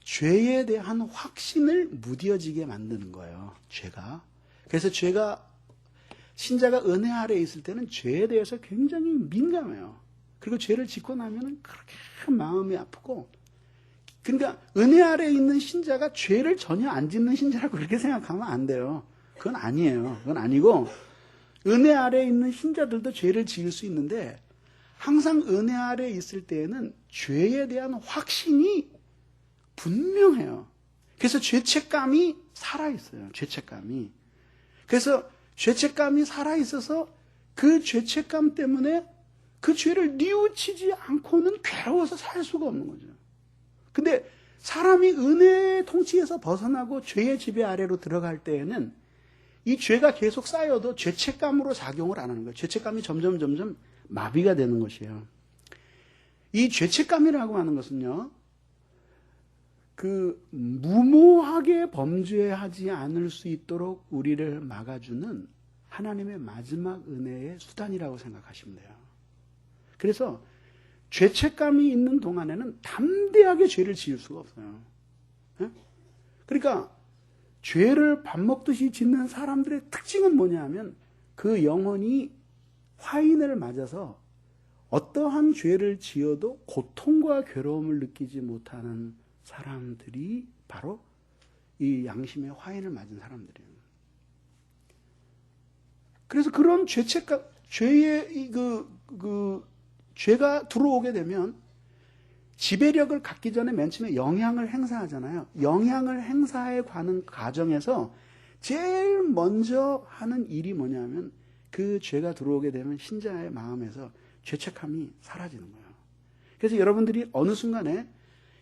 죄에 대한 확신을 무뎌지게 만드는 거예요. 죄가. 그래서 죄가 신자가 은혜 아래에 있을 때는 죄에 대해서 굉장히 민감해요. 그리고 죄를 짓고 나면은 그렇게 마음이 아프고, 그러니까 은혜 아래에 있는 신자가 죄를 전혀 안 짓는 신자라고 그렇게 생각하면 안 돼요. 그건 아니에요. 그건 아니고 은혜 아래에 있는 신자들도 죄를 지을 수 있는데 항상 은혜 아래에 있을 때에는 죄에 대한 확신이 분명해요. 그래서 죄책감이 살아있어요. 죄책감이. 그래서 죄책감이 살아있어서 그 죄책감 때문에 그 죄를 뉘우치지 않고는 괴로워서 살 수가 없는 거죠. 근데 사람이 은혜의 통치에서 벗어나고 죄의 지배 아래로 들어갈 때에는 이 죄가 계속 쌓여도 죄책감으로 작용을 안 하는 거예요. 죄책감이 점점 마비가 되는 것이에요. 이 죄책감이라고 하는 것은요, 그 무모하게 범죄하지 않을 수 있도록 우리를 막아주는 하나님의 마지막 은혜의 수단이라고 생각하시면 돼요. 그래서 죄책감이 있는 동안에는 담대하게 죄를 지을 수가 없어요. 그러니까 죄를 밥 먹듯이 짓는 사람들의 특징은 뭐냐 하면 그 영혼이 화인을 맞아서 어떠한 죄를 지어도 고통과 괴로움을 느끼지 못하는 사람들이 바로 이 양심의 화인을 맞은 사람들이에요. 그래서 그런 죄책감, 죄의 죄가 들어오게 되면 지배력을 갖기 전에 맨 처음에 영향을 행사하잖아요. 영향을 행사해 가는 과정에서 제일 먼저 하는 일이 뭐냐면 그 죄가 들어오게 되면 신자의 마음에서 죄책감이 사라지는 거예요. 그래서 여러분들이 어느 순간에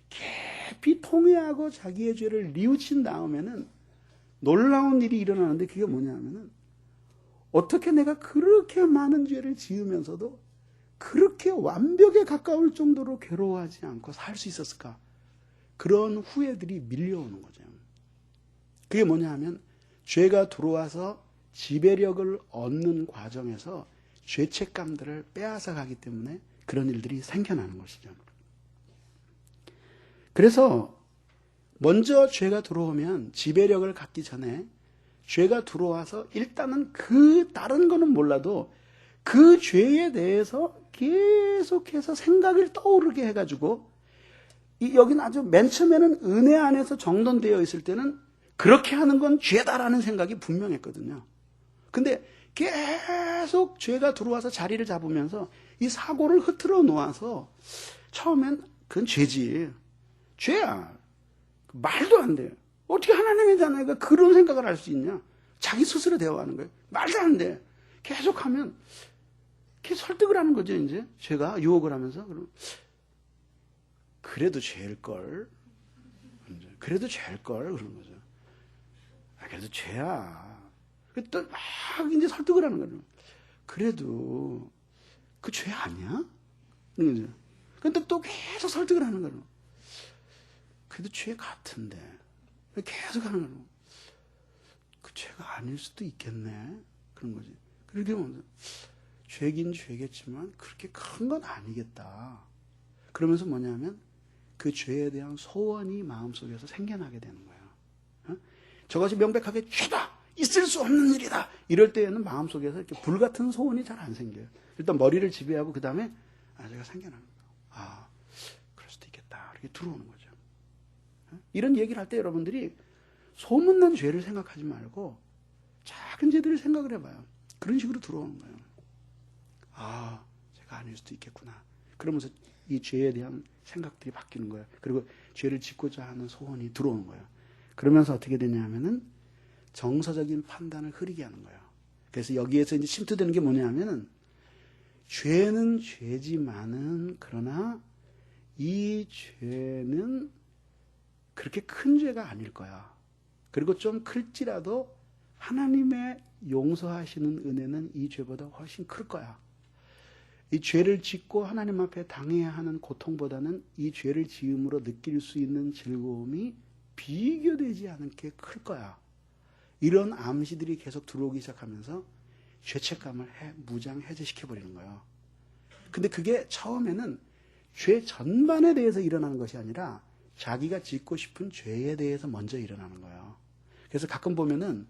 깊이 통회하고 자기의 죄를 뉘우친 다음에는 놀라운 일이 일어나는데 그게 뭐냐면은 어떻게 내가 그렇게 많은 죄를 지으면서도 그렇게 완벽에 가까울 정도로 괴로워하지 않고 살 수 있었을까? 그런 후회들이 밀려오는 거죠. 그게 뭐냐 하면 죄가 들어와서 지배력을 얻는 과정에서 죄책감들을 빼앗아 가기 때문에 그런 일들이 생겨나는 것이죠. 그래서 먼저 죄가 들어오면 지배력을 갖기 전에 죄가 들어와서 일단은 그 다른 거는 몰라도 그 죄에 대해서 계속해서 생각을 떠오르게 해가지고 여기는 아주 맨 처음에는 은혜 안에서 정돈되어 있을 때는 그렇게 하는 건 죄다라는 생각이 분명했거든요. 근데 계속 죄가 들어와서 자리를 잡으면서 이 사고를 흐트러 놓아서 처음엔 그건 죄지. 죄야. 말도 안 돼. 어떻게 하나님이잖아요. 그런 생각을 할 수 있냐. 자기 스스로 대화하는 거예요. 말도 안 돼. 계속하면 계속 설득을 하는 거죠. 이제 죄가 유혹을 하면서 그래도 죄일걸. 그래도 죄일걸. 그런 거죠. 그래도 죄야. 또 막 이제 설득을 하는 거예요. 그래도 그 죄 아니야? 그런 거죠. 근데 또 계속 설득을 하는 거예요. 그래도 죄 같은데. 계속 하는 거예요. 그 죄가 아닐 수도 있겠네. 그런 거지. 그렇게 보면 죄긴 죄겠지만 그렇게 큰 건 아니겠다. 그러면서 뭐냐면 그 죄에 대한 소원이 마음속에서 생겨나게 되는 거예요. 저것이 명백하게 죄다! 있을 수 없는 일이다! 이럴 때에는 마음속에서 이렇게 불같은 소원이 잘 안 생겨요. 일단 머리를 지배하고 그 다음에 제가 생겨나는 거예요. 그럴 수도 있겠다. 이렇게 들어오는 거죠. 이런 얘기를 할 때 여러분들이 소문난 죄를 생각하지 말고 작은 죄들을 생각을 해봐요. 그런 식으로 들어오는 거예요. 제가 아닐 수도 있겠구나. 그러면서 이 죄에 대한 생각들이 바뀌는 거예요. 그리고 죄를 짓고자 하는 소원이 들어오는 거예요. 그러면서 어떻게 되냐 하면은 정서적인 판단을 흐리게 하는 거예요. 그래서 여기에서 이제 침투되는 게 뭐냐 하면은 죄는 죄지만은 그러나 이 죄는 그렇게 큰 죄가 아닐 거야. 그리고 좀 클지라도 하나님의 용서하시는 은혜는 이 죄보다 훨씬 클 거야. 이 죄를 짓고 하나님 앞에 당해야 하는 고통보다는 이 죄를 지음으로 느낄 수 있는 즐거움이 비교되지 않게 클 거야. 이런 암시들이 계속 들어오기 시작하면서 죄책감을 무장 해제시켜버리는 거예요. 근데 그게 처음에는 죄 전반에 대해서 일어나는 것이 아니라 자기가 짓고 싶은 죄에 대해서 먼저 일어나는 거예요. 그래서 가끔 보면은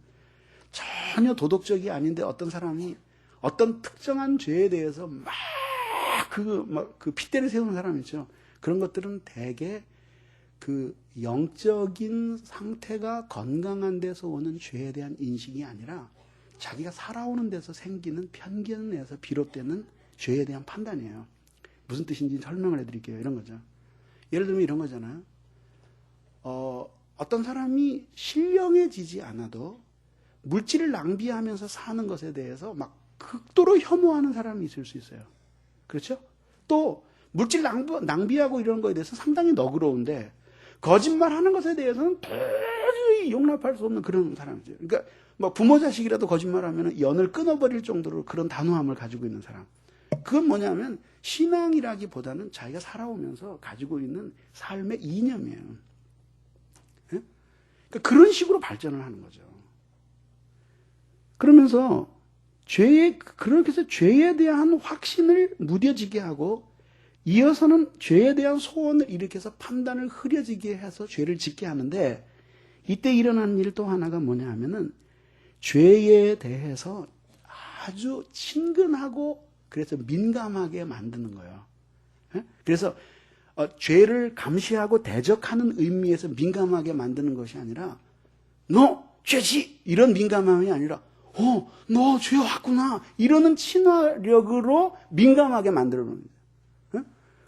전혀 도덕적이 아닌데 어떤 사람이 어떤 특정한 죄에 대해서 그 핏대를 세우는 사람 있죠. 그런 것들은 대개 그 영적인 상태가 건강한 데서 오는 죄에 대한 인식이 아니라 자기가 살아오는 데서 생기는 편견에서 비롯되는 죄에 대한 판단이에요. 무슨 뜻인지 설명을 해드릴게요. 이런 거죠. 예를 들면 이런 거잖아요. 어떤 사람이 신령해지지 않아도 물질을 낭비하면서 사는 것에 대해서 막 극도로 혐오하는 사람이 있을 수 있어요. 그렇죠? 또 물질 낭비하고 이런 거에 대해서 상당히 너그러운데 거짓말하는 것에 대해서는 도저히 용납할 수 없는 그런 사람이죠. 그러니까 뭐 부모 자식이라도 거짓말하면 연을 끊어버릴 정도로 그런 단호함을 가지고 있는 사람. 그건 뭐냐면 신앙이라기보다는 자기가 살아오면서 가지고 있는 삶의 이념이에요. 예? 그러니까 그런 식으로 발전을 하는 거죠. 그러면서 그렇게 해서 죄에 대한 확신을 무뎌지게 하고 이어서는 죄에 대한 소원을 일으켜서 판단을 흐려지게 해서 죄를 짓게 하는데 이때 일어나는 일 또 하나가 뭐냐 하면은 죄에 대해서 아주 친근하고 그래서 민감하게 만드는 거예요. 그래서 죄를 감시하고 대적하는 의미에서 민감하게 만드는 것이 아니라 너 죄지! 이런 민감함이 아니라 너 죄 왔구나 이러는 친화력으로 민감하게 만들어놓는 거예요.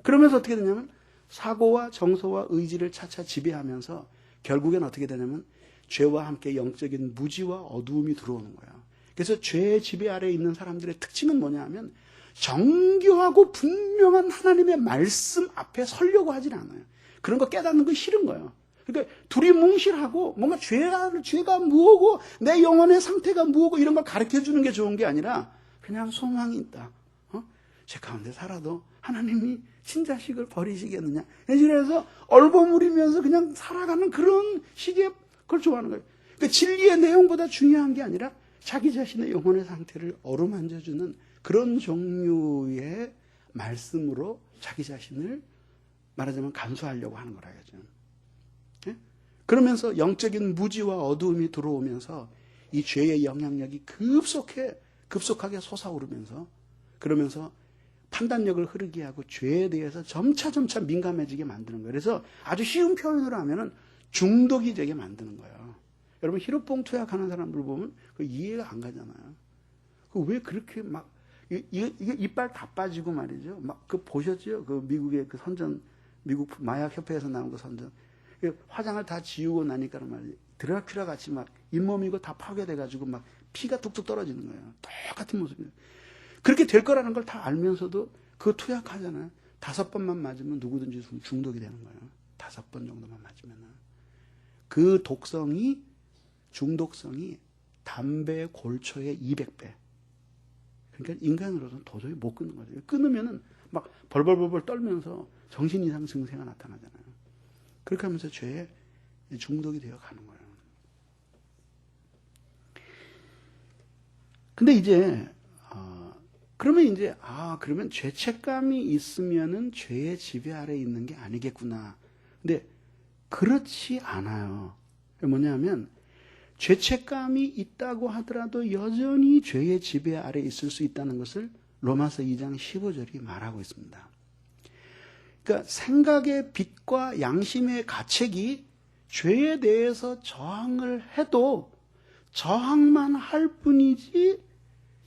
그러면서 어떻게 되냐면 사고와 정서와 의지를 차차 지배하면서 결국엔 어떻게 되냐면 죄와 함께 영적인 무지와 어두움이 들어오는 거예요. 그래서 죄의 지배 아래에 있는 사람들의 특징은 뭐냐 하면 정교하고 분명한 하나님의 말씀 앞에 서려고 하진 않아요. 그런 거 깨닫는 거 싫은 거예요. 그러니까 두리뭉실하고 뭔가 죄가 무엇고 내 영혼의 상태가 무엇고 이런 걸 가르쳐주는 게 좋은 게 아니라 그냥 소망이 있다. 죄 가운데 살아도 하나님이 친자식을 버리시겠느냐. 그래서 얼버무리면서 그냥 살아가는 그런 식의 걸 좋아하는 거예요. 그러니까 진리의 내용보다 중요한 게 아니라 자기 자신의 영혼의 상태를 어루만져주는 그런 종류의 말씀으로 자기 자신을 말하자면 감수하려고 하는 거라야죠. 예? 그러면서 영적인 무지와 어두움이 들어오면서 이 죄의 영향력이 급속하게 솟아오르면서 그러면서 판단력을 흐르게 하고 죄에 대해서 점차 민감해지게 만드는 거예요. 그래서 아주 쉬운 표현으로 하면은 중독이 되게 만드는 거예요. 여러분 히로뽕 투약하는 사람들 보면 그 이해가 안 가잖아요. 왜 그렇게 막 이게 이빨 다 빠지고 말이죠. 막 그 보셨죠? 그 미국의 그 선전 미국 마약 협회에서 나온 그 선전 화장을 다 지우고 나니까 말이죠. 드라큘라 같이 막 잇몸이고 다 파괴돼가지고 막 피가 뚝뚝 떨어지는 거예요. 똑같은 모습이에요. 그렇게 될 거라는 걸 다 알면서도 그거 투약하잖아요. 5번만 맞으면 누구든지 중독이 되는 거예요. 5번 정도만 맞으면은. 그 중독성이 담배 골초의 200배. 그러니까 인간으로서는 도저히 못 끊는 거죠. 끊으면은 막 벌벌 떨면서 정신 이상 증세가 나타나잖아요. 그렇게 하면서 죄에 중독이 되어 가는 거예요. 근데 이제 그러면 죄책감이 있으면은 죄의 지배 아래에 있는 게 아니겠구나. 근데 그렇지 않아요. 뭐냐면 죄책감이 있다고 하더라도 여전히 죄의 지배 아래에 있을 수 있다는 것을 로마서 2장 15절이 말하고 있습니다. 그러니까 생각의 빛과 양심의 가책이 죄에 대해서 저항을 해도 저항만 할 뿐이지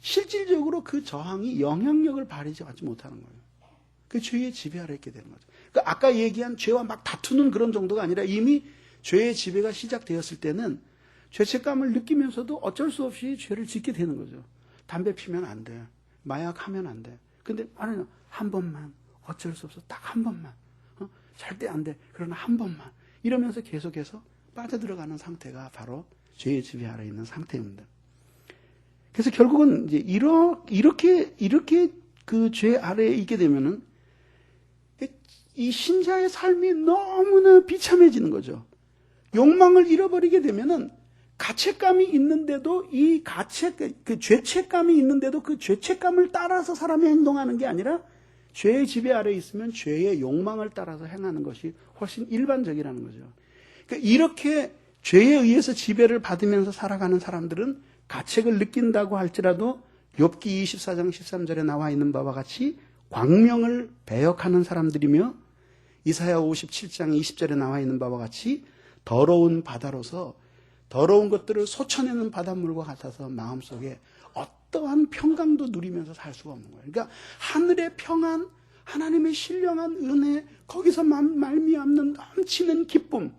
실질적으로 그 저항이 영향력을 발휘하지 못하는 거예요. 그 죄의 지배 아래에 있게 되는 거죠. 그러니까 아까 얘기한 죄와 막 다투는 그런 정도가 아니라 이미 죄의 지배가 시작되었을 때는 죄책감을 느끼면서도 어쩔 수 없이 죄를 짓게 되는 거죠. 담배 피면 안 돼. 마약하면 안 돼. 근데 아니 한 번만 어쩔 수 없어. 딱 한 번만. 절대 안 돼. 그러나 한 번만. 이러면서 계속해서 빠져들어가는 상태가 바로 죄의 지배 아래에 있는 상태입니다. 그래서 결국은 이제 이렇게 그 죄 아래에 있게 되면은 이 신자의 삶이 너무나 비참해지는 거죠. 욕망을 잃어버리게 되면은 가책감이 있는데도 그 죄책감이 있는데도 그 죄책감을 따라서 사람이 행동하는 게 아니라 죄의 지배 아래 있으면 죄의 욕망을 따라서 행하는 것이 훨씬 일반적이라는 거죠. 그러니까 이렇게 죄에 의해서 지배를 받으면서 살아가는 사람들은 가책을 느낀다고 할지라도 욥기 24장 13절에 나와 있는 바와 같이 광명을 배역하는 사람들이며 이사야 57장 20절에 나와 있는 바와 같이 더러운 바다로서 더러운 것들을 솟아내는 바닷물과 같아서 마음속에 어떠한 평강도 누리면서 살 수가 없는 거예요. 그러니까 하늘의 평안, 하나님의 신령한 은혜, 거기서 말미암는 넘치는 기쁨,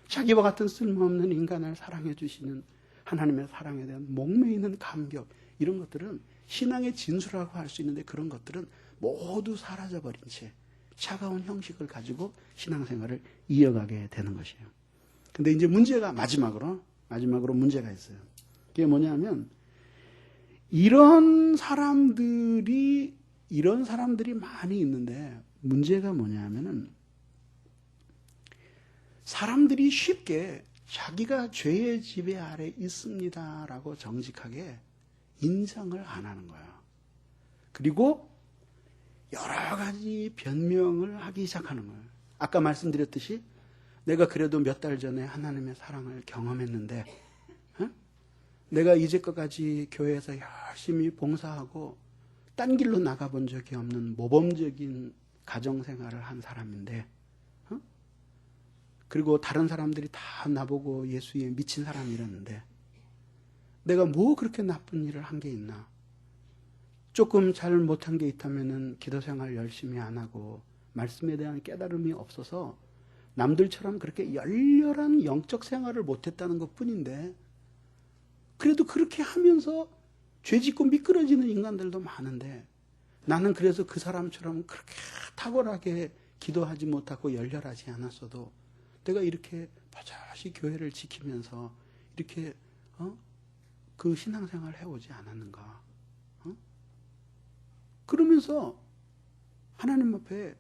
자기와 같은 쓸모없는 인간을 사랑해 주시는 하나님의 사랑에 대한 목매이는 감격, 이런 것들은 신앙의 진수라고 할 수 있는데 그런 것들은 모두 사라져버린 채 차가운 형식을 가지고 신앙생활을 이어가게 되는 것이에요. 근데 이제 문제가 마지막으로 문제가 있어요. 그게 뭐냐면 이런 사람들이 많이 있는데 문제가 뭐냐면은 사람들이 쉽게 자기가 죄의 지배 아래 있습니다라고 정직하게 인정을 안 하는 거야. 그리고 여러 가지 변명을 하기 시작하는 거예요. 아까 말씀드렸듯이 내가 그래도 몇 달 전에 하나님의 사랑을 경험했는데 내가 이제까지 교회에서 열심히 봉사하고 딴 길로 나가본 적이 없는 모범적인 가정생활을 한 사람인데 그리고 다른 사람들이 다 나보고 예수에 미친 사람이라는데 내가 뭐 그렇게 나쁜 일을 한 게 있나? 조금 잘 못한 게 있다면은 기도생활 열심히 안 하고 말씀에 대한 깨달음이 없어서 남들처럼 그렇게 열렬한 영적 생활을 못했다는 것뿐인데 그래도 그렇게 하면서 죄짓고 미끄러지는 인간들도 많은데 나는 그래서 그 사람처럼 그렇게 탁월하게 기도하지 못하고 열렬하지 않았어도 내가 이렇게 버젓이 교회를 지키면서 이렇게 그 신앙생활을 해오지 않았는가? 그러면서 하나님 앞에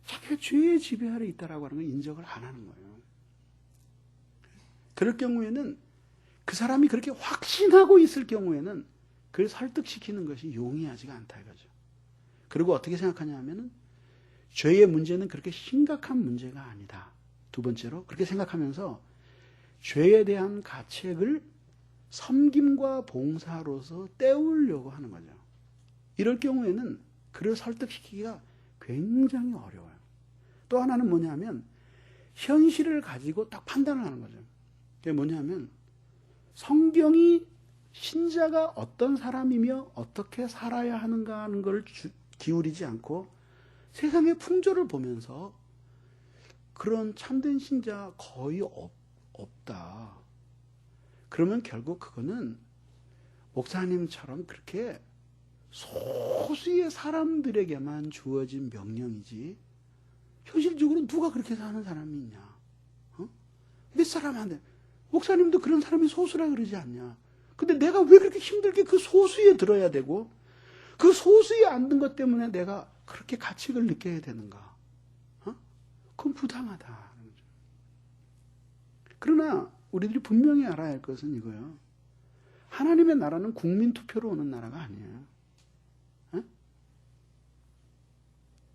자기가 죄의 지배 아래 있다라고 하는 걸 인정을 안 하는 거예요. 그럴 경우에는 그 사람이 그렇게 확신하고 있을 경우에는 그걸 설득시키는 것이 용이하지가 않다 이거죠. 그리고 어떻게 생각하냐 하면은 죄의 문제는 그렇게 심각한 문제가 아니다. 두 번째로 그렇게 생각하면서 죄에 대한 가책을 섬김과 봉사로서 때우려고 하는 거죠. 이럴 경우에는 그를 설득시키기가 굉장히 어려워요. 또 하나는 뭐냐면 현실을 가지고 딱 판단을 하는 거죠. 그게 뭐냐면 성경이 신자가 어떤 사람이며 어떻게 살아야 하는가 하는 걸 기울이지 않고 세상의 풍조를 보면서 그런 참된 신자 거의 없다. 그러면 결국 그거는 목사님처럼 그렇게 소수의 사람들에게만 주어진 명령이지 현실적으로 누가 그렇게 사는 사람이 있냐? 몇 사람한테 목사님도 그런 사람이 소수라 그러지 않냐? 근데 내가 왜 그렇게 힘들게 그 소수에 들어야 되고 그 소수에 앉는 것 때문에 내가 그렇게 가책을 느껴야 되는가? 그건 부당하다. 그러나 우리들이 분명히 알아야 할 것은 이거예요. 하나님의 나라는 국민 투표로 오는 나라가 아니에요.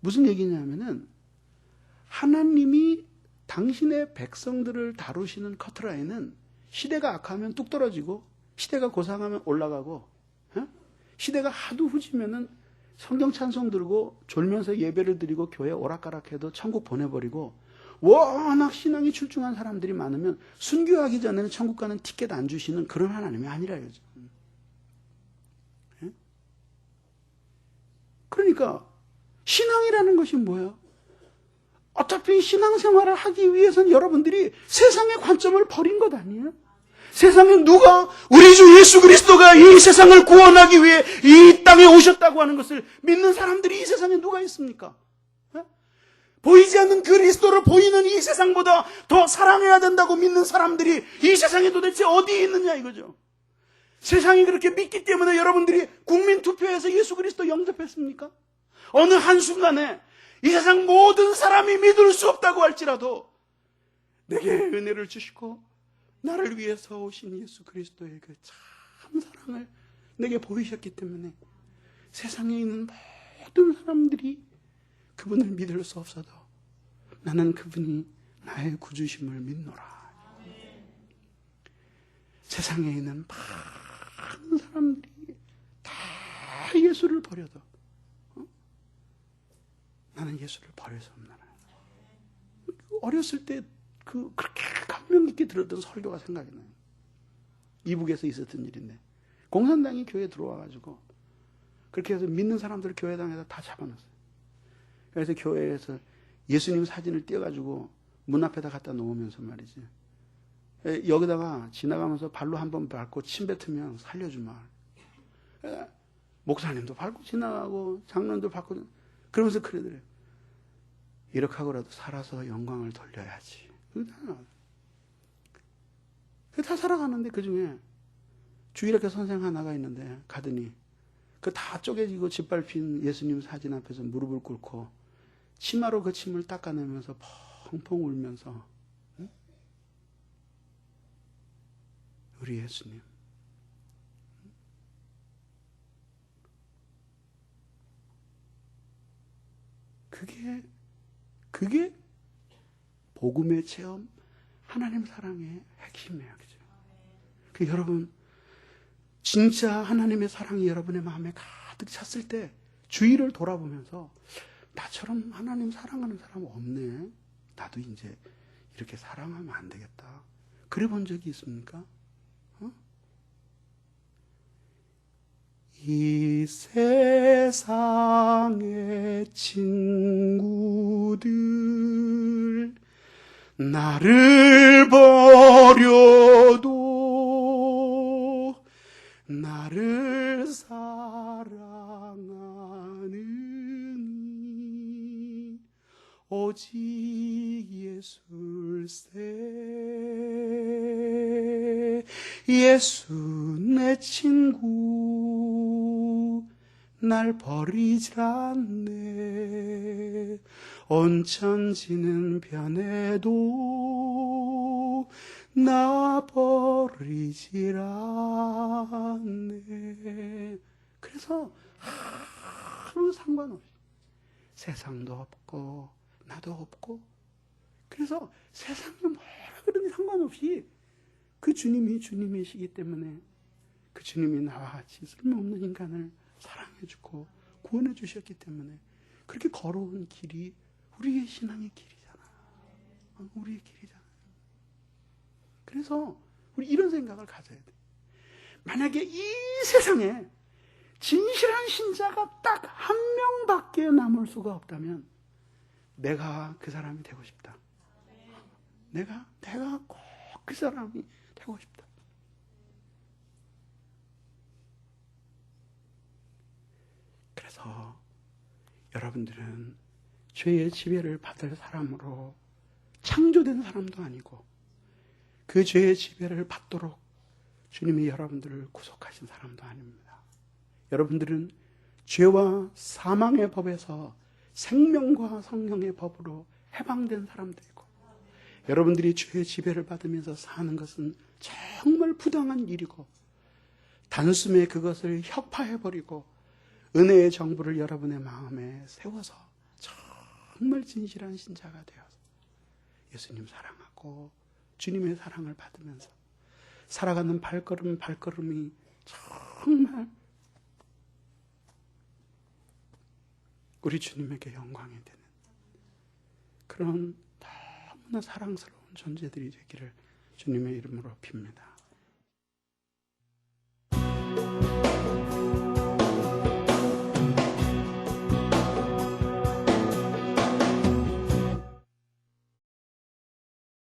무슨 얘기냐면은 하나님이 당신의 백성들을 다루시는 커트라인은 시대가 악하면 뚝 떨어지고 시대가 고상하면 올라가고 시대가 하도 후지면은 성경 찬송 들고 졸면서 예배를 드리고 교회 오락가락해도 천국 보내버리고 워낙 신앙이 출중한 사람들이 많으면 순교하기 전에는 천국 가는 티켓 안 주시는 그런 하나님이 아니라 이거죠. 그러니까 신앙이라는 것이 뭐예요? 어차피 신앙생활을 하기 위해서는 여러분들이 세상의 관점을 버린 것 아니에요? 세상에 누가 우리 주 예수 그리스도가 이 세상을 구원하기 위해 이 땅에 오셨다고 하는 것을 믿는 사람들이 이 세상에 누가 있습니까? 보이지 않는 그리스도를 보이는 이 세상보다 더 사랑해야 된다고 믿는 사람들이 이 세상에 도대체 어디에 있느냐 이거죠. 세상이 그렇게 믿기 때문에 여러분들이 국민투표에서 예수 그리스도 영접했습니까? 어느 한순간에 이 세상 모든 사람이 믿을 수 없다고 할지라도 내게 은혜를 주시고 나를 위해서 오신 예수 그리스도의 그 참 사랑을 내게 보이셨기 때문에 세상에 있는 모든 사람들이 그분을 믿을 수 없어도 나는 그분이 나의 구주심을 믿노라. 세상에 있는 많은 사람들이 다 예수를 버려도 나는 예수를 버릴 수 없나라. 어렸을 때 그렇게 감명 깊게 들었던 설교가 생각이 나요. 이북에서 있었던 일인데 공산당이 교회에 들어와가지고 그렇게 해서 믿는 사람들을 교회당에서 다 잡아놨어요. 그래서 교회에서 예수님 사진을 띄어가지고 문 앞에다 갖다 놓으면서 말이지, 여기다가 지나가면서 발로 한번 밟고 침 뱉으면 살려주마. 목사님도 밟고 지나가고 장로님도 밟고 그러면서 그러더래요. 이렇게 하고라도 살아서 영광을 돌려야지. 다 살아가는데 그중에 주일학교 선생 하나가 있는데 가더니 그 다 쪼개지고 짓밟힌 예수님 사진 앞에서 무릎을 꿇고 치마로 그 침을 닦아내면서 펑펑 울면서, 응? 우리 예수님, 그게 복음의 체험, 하나님 사랑의 핵심이에요. 그죠? 그 여러분, 진짜 하나님의 사랑이 여러분의 마음에 가득 찼을 때 주위를 돌아보면서 나처럼 하나님 사랑하는 사람 없네. 나도 이제 이렇게 사랑하면 안 되겠다. 그래 본 적이 있습니까? 이 세상의 친구들 나를 버려도 나를 사랑하느니 오직 예수일세. 예수 내 친구 날 버리질 않네. 온천지는 변해도 나 버리질 않네. 그래서 아무 상관없이 세상도 없고 나도 없고, 그래서 세상이 뭐라 그러든 상관없이 그 주님이 주님이시기 때문에 그 주님이 나와 같이 쓸모없는 인간을 사랑해주고 구원해 주셨기 때문에 그렇게 걸어온 길이 우리의 신앙의 길이잖아. 우리의 길이잖아. 그래서 우리 이런 생각을 가져야 돼. 만약에 이 세상에 진실한 신자가 딱 한 명밖에 남을 수가 없다면 내가 그 사람이 되고 싶다. 내가 꼭 그 사람이 되고 싶다. 그래서 여러분들은 죄의 지배를 받을 사람으로 창조된 사람도 아니고 그 죄의 지배를 받도록 주님이 여러분들을 구속하신 사람도 아닙니다. 여러분들은 죄와 사망의 법에서 생명과 성령의 법으로 해방된 사람들이고, 여러분들이 죄의 지배를 받으면서 사는 것은 정말 부당한 일이고, 단숨에 그것을 혁파해버리고 은혜의 정부를 여러분의 마음에 세워서 정말 진실한 신자가 되어서 예수님 사랑하고 주님의 사랑을 받으면서 살아가는 발걸음이 정말 우리 주님에게 영광이 되는 그런 너무나 사랑스러운 존재들이 되기를 주님의 이름으로 빕니다.